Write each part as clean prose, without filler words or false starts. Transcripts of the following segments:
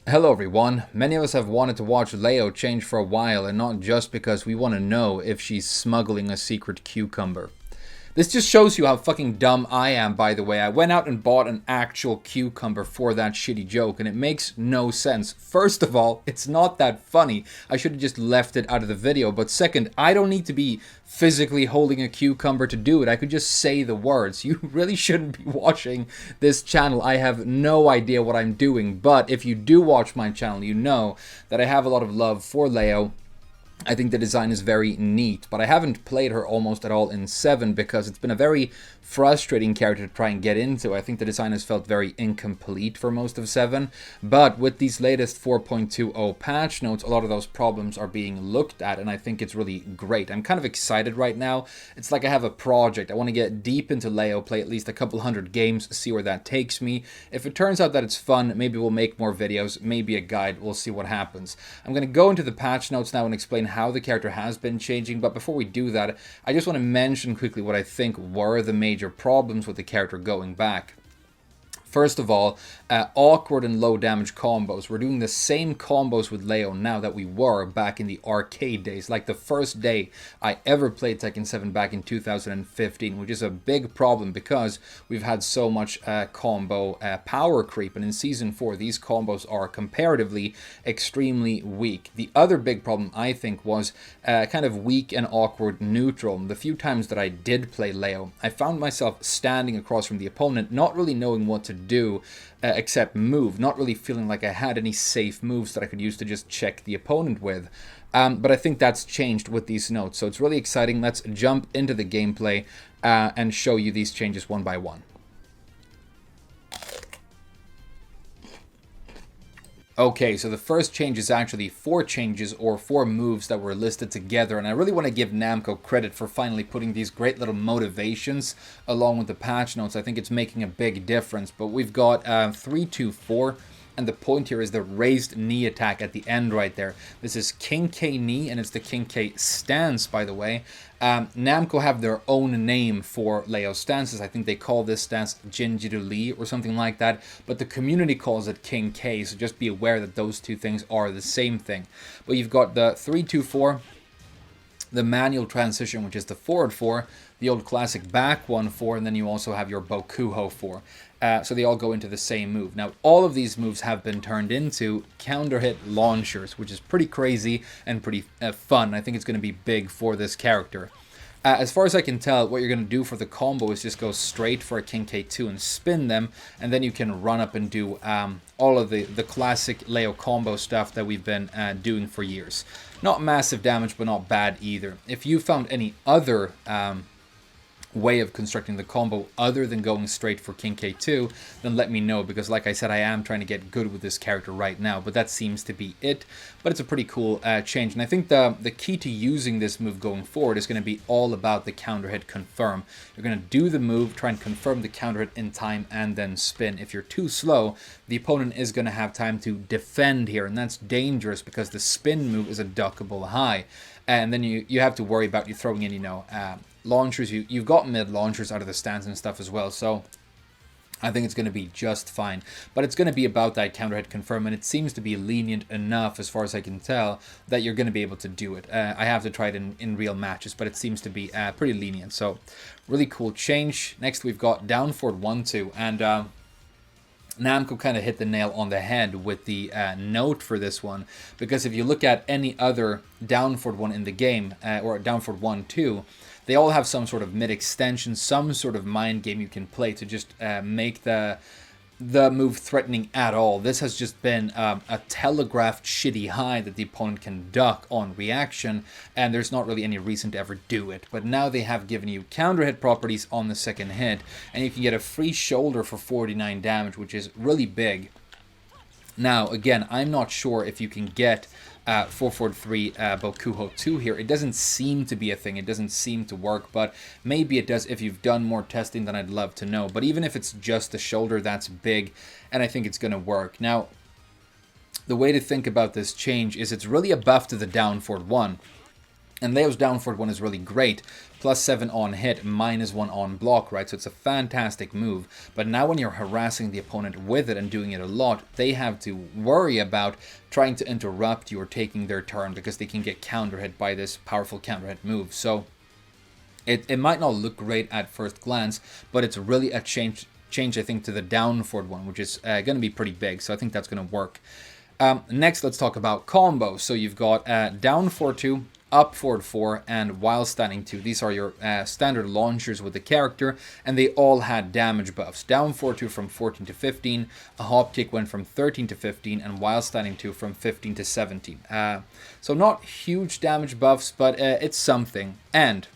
Hello everyone. Many of us have wanted to watch Leo change for a while, and not just because we want to know if she's smuggling a secret cucumber. This just shows you how fucking dumb I am, by the way. I went out and bought an actual cucumber for that shitty joke, and it makes no sense. First of all, it's not that funny. I should have just left it out of the video. But second, I don't need to be physically holding a cucumber to do it. I could just say the words. You really shouldn't be watching this channel. I have no idea what I'm doing. But if you do watch my channel, you know that I have a lot of love for Leo. I think the design is very neat, but I haven't played her almost at all in 7 because it's been a very frustrating character to try and get into. I think the design has felt very incomplete for most of 7, but with these latest 4.20 patch notes, a lot of those problems are being looked at, and I think it's really great. I'm kind of excited right now. It's like I have a project. I want to get deep into Leo, play at least a couple hundred games, see where that takes me. If it turns out that it's fun, maybe we'll make more videos, maybe a guide. We'll see what happens. I'm going to go into the patch notes now and explain how the character has been changing, but before we do that, I just want to mention quickly what I think were the major problems with the character going back. First of all, awkward and low damage combos. We're doing the same combos with Leo now that we were back in the arcade days. Like the first day I ever played Tekken 7 back in 2015, which is a big problem because we've had so much combo power creep. And in Season 4, these combos are comparatively extremely weak. The other big problem, I think, was kind of weak and awkward neutral. The few times that I did play Leo, I found myself standing across from the opponent, not really knowing what to do except move, not really feeling like I had any safe moves that I could use to just check the opponent with. But I think that's changed with these notes, so it's really exciting. Let's jump into the gameplay and show you these changes one by one. Okay, so the first change is actually 4 changes or 4 moves that were listed together, and I really want to give Namco credit for finally putting these great little motivations along with the patch notes. I think it's making a big difference, but we've got 3, 2, 4. And the point here is the raised knee attack at the end right there. This is King K knee, and it's the King K stance, by the way. Namco have their own name for Leo stances. I think they call this stance Jinjiru Lee or something like that. But the community calls it King K, so just be aware that those two things are the same thing. But you've got the 3-2-4, the manual transition, which is the forward 4, the old classic back 1-4, and then you also have your Bokuho 4. So they all go into the same move. Now, all of these moves have been turned into counter hit launchers, which is pretty crazy and pretty fun. I think it's going to be big for this character. As far as I can tell, what you're going to do for the combo is just go straight for a King K2 and spin them, and then you can run up and do all of the classic Leo combo stuff that we've been doing for years. Not massive damage, but not bad either. If you found any other way of constructing the combo other than going straight for King K2, then let me know, because like I said, I am trying to get good with this character right now, but that seems to be it. But it's a pretty cool change, and I think the key to using this move going forward is going to be all about the counter hit confirm. You're going to do the move, try and confirm the counter hit in time, and then spin. If you're too slow, the opponent is going to have time to defend here, and that's dangerous because the spin move is a duckable high, and then you have to worry about you throwing in, launchers. You've got mid launchers out of the stance and stuff as well, so I think it's going to be just fine. But it's going to be about that counter hit confirm, and it seems to be lenient enough, as far as I can tell, that you're going to be able to do it. I have to try it in real matches, but it seems to be pretty lenient, so really cool change. Next, we've got down forward 1-2, and Namco kind of hit the nail on the head with the note for this one, because if you look at any other down forward 1 in the game, or down forward 1-2, they all have some sort of mid extension, some sort of mind game you can play to just make the move threatening at all. This has just been a telegraphed shitty high that the opponent can duck on reaction, and there's not really any reason to ever do it. But now they have given you counter hit properties on the second hit, and you can get a free shoulder for 49 damage, which is really big. Now, again, I'm not sure if you can get 443 Bokuho 2 here. It doesn't seem to be a thing. It doesn't seem to work, but maybe it does if you've done more testing than I'd love to know. But even if it's just the shoulder, that's big, and I think it's going to work. Now, the way to think about this change is it's really a buff to the down forward 1. And Leo's down forward 1 is really great. +7 on hit, -1 on block, right? So it's a fantastic move. But now when you're harassing the opponent with it and doing it a lot, they have to worry about trying to interrupt you or taking their turn because they can get counter hit by this powerful counter hit move. So it might not look great at first glance, but it's really a change I think, to the down forward 1, which is going to be pretty big. So I think that's going to work. Next, let's talk about combos. So you've got down forward 2, up forward 4, and while standing 2. These are your standard launchers with the character, and they all had damage buffs. Down forward 2 from 14 to 15, a hop kick went from 13 to 15, and while standing 2 from 15 to 17. So not huge damage buffs, but it's something. And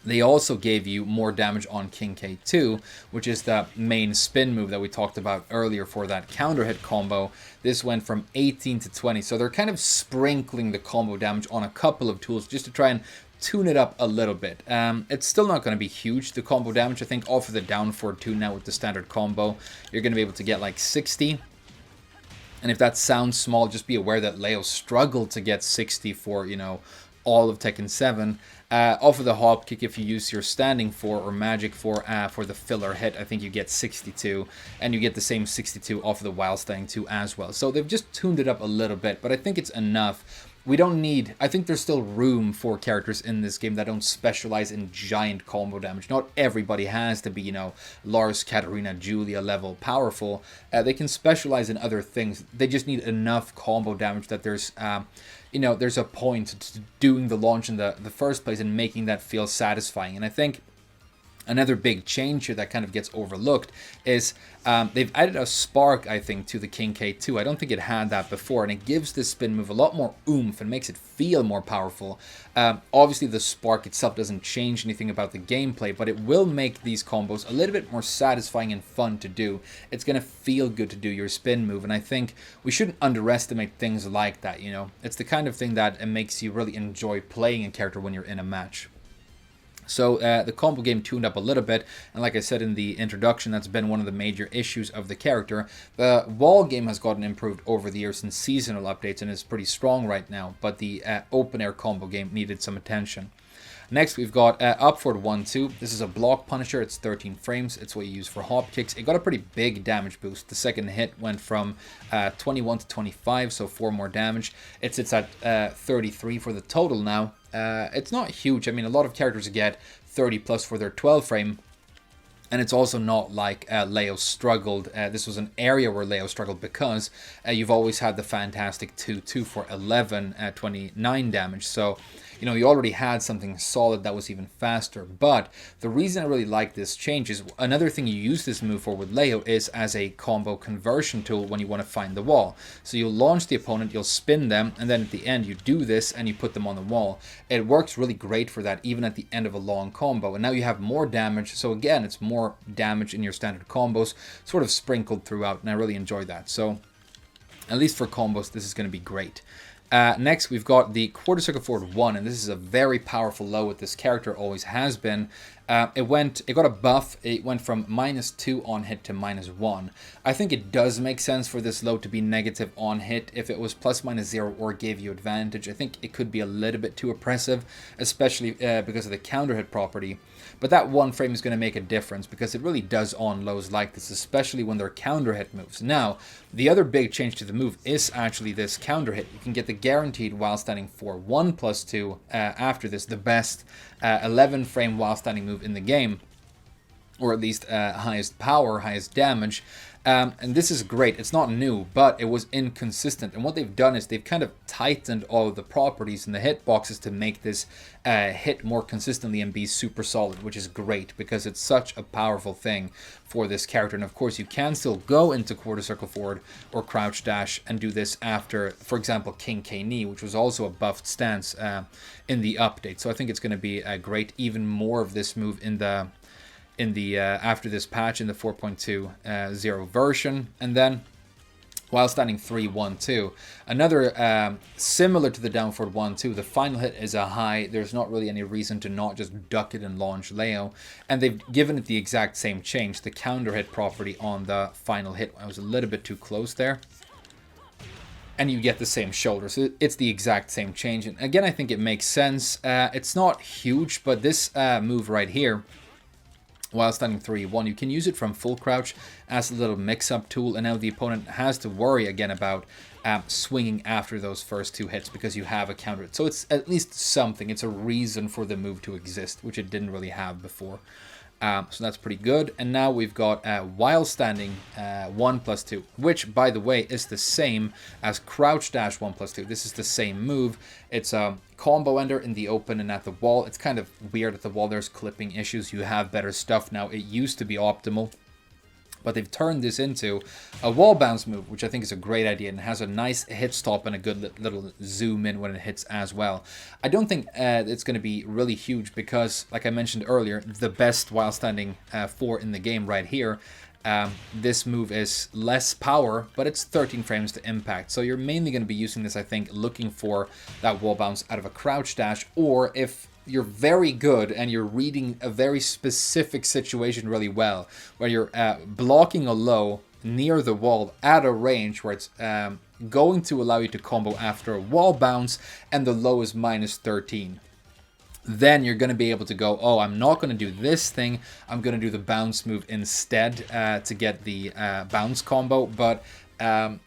they also gave you more damage on King K2, which is the main spin move that we talked about earlier for that counter hit combo. This went from 18 to 20, so they're kind of sprinkling the combo damage on a couple of tools just to try and tune it up a little bit. It's still not going to be huge, the combo damage. I think off of the down forward 2 now with the standard combo, you're going to be able to get like 60. And if that sounds small, just be aware that Leo struggled to get 60 for, you know, all of Tekken 7. Off of the hop kick, if you use your standing 4 or magic 4 for the filler hit, I think you get 62, and you get the same 62 off of the while standing 2 as well. So they've just tuned it up a little bit, but I think it's enough. We don't need, I think there's still room for characters in this game that don't specialize in giant combo damage. Not everybody has to be, you know, Lars, Katarina, Julia level powerful. They can specialize in other things. They just need enough combo damage that there's, you know, there's a point to doing the launch in the first place and making that feel satisfying. And I think another big change here that kind of gets overlooked is they've added a spark, I think, to the King K2. I don't think it had that before, and it gives this spin move a lot more oomph and makes it feel more powerful. Obviously, the spark itself doesn't change anything about the gameplay, but it will make these combos a little bit more satisfying and fun to do. It's going to feel good to do your spin move, and I think we shouldn't underestimate things like that, you know? It's the kind of thing that makes you really enjoy playing a character when you're in a match. So the combo game tuned up a little bit, and like I said in the introduction, that's been one of the major issues of the character. The wall game has gotten improved over the years in seasonal updates and is pretty strong right now, but the open air combo game needed some attention. Next, we've got up forward 1-2. This is a block punisher. It's 13 frames. It's what you use for hop kicks. It got a pretty big damage boost. The second hit went from 21 to 25, so 4 more damage. It sits at 33 for the total now. It's not huge. I mean, a lot of characters get 30 plus for their 12 frame. And it's also not like Leo struggled. This was an area where Leo struggled because you've always had the fantastic 2-2 for 11, 29 damage. So, you know, you already had something solid that was even faster. But the reason I really like this change is another thing you use this move for with Leo is as a combo conversion tool when you want to find the wall. So you'll launch the opponent, you'll spin them, and then at the end you do this and you put them on the wall. It works really great for that even at the end of a long combo. And now you have more damage. So again, it's more damage in your standard combos sort of sprinkled throughout, and I really enjoy that. So at least for combos, this is going to be great. Next, we've got the quarter circle forward 1, and this is a very powerful low with this character, always has been. It got a buff. It went from -2 on hit to -1. I think it does make sense for this low to be negative on hit. If it was ±0 or gave you advantage, I think it could be a little bit too oppressive, especially because of the counter hit property. But that 1 frame is going to make a difference because it really does on lows like this, especially when they're counter hit moves. Now, the other big change to the move is actually this counter hit. You can get the guaranteed while standing for 1+2 after this, the best 11 frame while standing move in the game, or at least highest power, highest damage. And this is great. It's not new, but it was inconsistent. And what they've done is they've kind of tightened all of the properties in the hitboxes to make this hit more consistently and be super solid, which is great because it's such a powerful thing for this character. And of course, you can still go into quarter circle forward or crouch dash and do this after, for example, King K knee, which was also a buffed stance in the update. So I think it's going to be great. Even more of this move in the after this patch in the 4.20 version. And then while standing 3-1-2, another similar to the down forward 1-2, the final hit is a high. There's not really any reason to not just duck it and launch Leo, and they've given it the exact same change, the counter hit property on the final hit. I was a little bit too close there. and you get the same shoulder. So it's the exact same change. And again, I think it makes sense. It's not huge, but this move right here, while standing 3-1, you can use it from full crouch as a little mix-up tool, and now the opponent has to worry again about swinging after those first 2 hits because you have a counter. So it's at least something. It's a reason for the move to exist, which it didn't really have before. So that's pretty good. And now we've got while standing 1+2, which, by the way, is the same as crouch dash 1+2. This is the same move. It's a combo ender in the open and at the wall. It's kind of weird at the wall. There's clipping issues. You have better stuff now. It used to be optimal, but they've turned this into a wall bounce move, which I think is a great idea and has a nice hit stop and a good little zoom in when it hits as well. I don't think it's going to be really huge because, like I mentioned earlier, the best while standing 4 in the game right here, this move is less power, but it's 13 frames to impact. So you're mainly going to be using this, I think, looking for that wall bounce out of a crouch dash, or if you're very good and you're reading a very specific situation really well, where you're blocking a low near the wall at a range where it's going to allow you to combo after a wall bounce and the low is -13. Then you're going to be able to go, oh, I'm not going to do this thing. I'm going to do the bounce move instead to get the bounce combo. But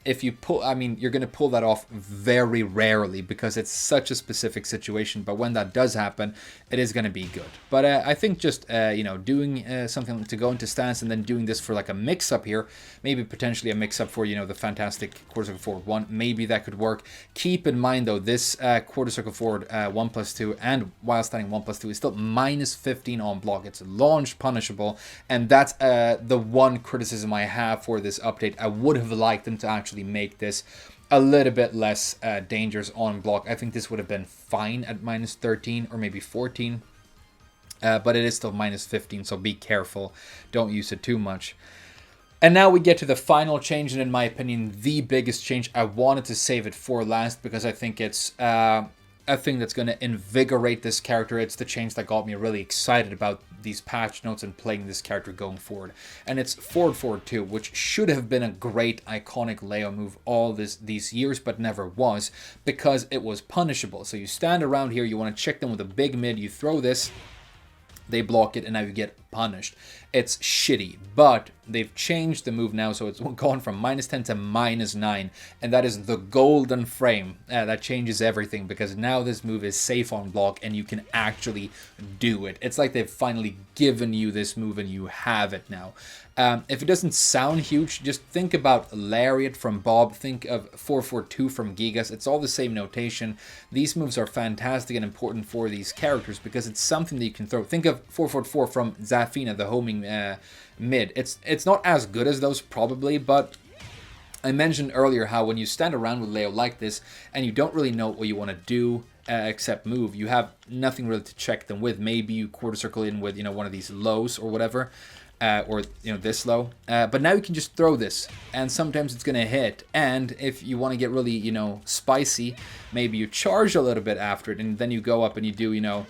if you pull, I mean, you're going to pull that off very rarely because it's such a specific situation. But when that does happen, it is going to be good. But I think just, doing something to go into stance and then doing this for like a mix-up here, maybe potentially a mix-up for, the fantastic quarter circle forward 1, maybe that could work. Keep in mind, though, this quarter circle forward 1+2 and while standing 1+2 is still -15 on block. It's launch punishable, and that's the one criticism I have for this update. I would have liked them to actually make this a little bit less dangerous on block. I think this would have been fine at -13 or maybe 14, but it is still -15, so be careful. Don't use it too much. And now we get to the final change, and in my opinion, the biggest change. I wanted to save it for last because I think it's a thing that's going to invigorate this character. It's the change that got me really excited about these patch notes and playing this character going forward. And it's forward 2, which should have been a great iconic Leo move all these years, but never was because it was punishable. So you stand around here, you want to check them with a big mid, you throw this, they block it, and now you get punished. It's shitty, but they've changed the move now, so it's gone from -10 to -9, and that is the golden frame. That changes everything because now this move is safe on block and you can actually do it. It's like they've finally given you this move and you have it now. If it doesn't sound huge, just think about Lariat from Bob, think of 442 from Gigas. It's all the same notation. These moves are fantastic and important for these characters because it's something that you can throw. Think of 444 from Zafina, the homing mid. It's not as good as those probably, but I mentioned earlier how when you stand around with Leo like this and you don't really know what you want to do except move, you have nothing really to check them with. Maybe you quarter circle in with one of these lows or whatever, or this low, but now you can just throw this and sometimes it's gonna hit. And if you want to get really spicy, maybe you charge a little bit after it and then you go up and you do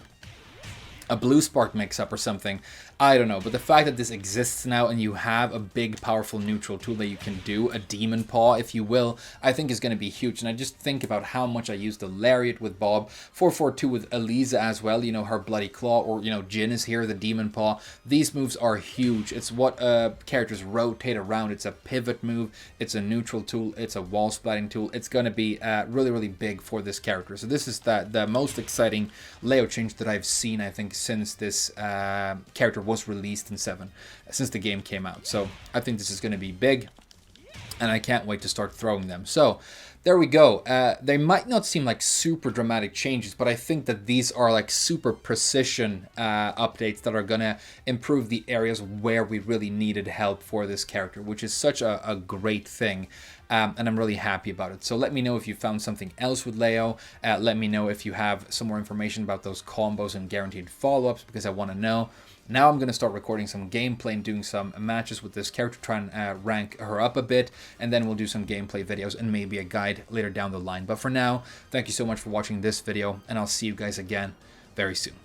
a blue spark mix-up or something. I don't know, but the fact that this exists now and you have a big, powerful neutral tool that you can do, a demon paw, if you will, I think is going to be huge. And I just think about how much I use the Lariat with Bob, 442 with Eliza as well, her bloody claw, or, Jin is here, the demon paw. These moves are huge. It's what characters rotate around. It's a pivot move. It's a neutral tool. It's a wall splatting tool. It's going to be really, really big for this character. So this is the most exciting Leo change that I've seen, I think, since this character was released in 7, since the game came out. So I think this is going to be big, and I can't wait to start throwing them. So there we go. They might not seem like super dramatic changes, but I think that these are like super precision updates that are going to improve the areas where we really needed help for this character, which is such a great thing. And I'm really happy about it. So let me know if you found something else with Leo. Let me know if you have some more information about those combos and guaranteed follow-ups, because I want to know. Now I'm going to start recording some gameplay and doing some matches with this character, try and rank her up a bit, and then we'll do some gameplay videos and maybe a guide later down the line. But for now, thank you so much for watching this video, and I'll see you guys again very soon.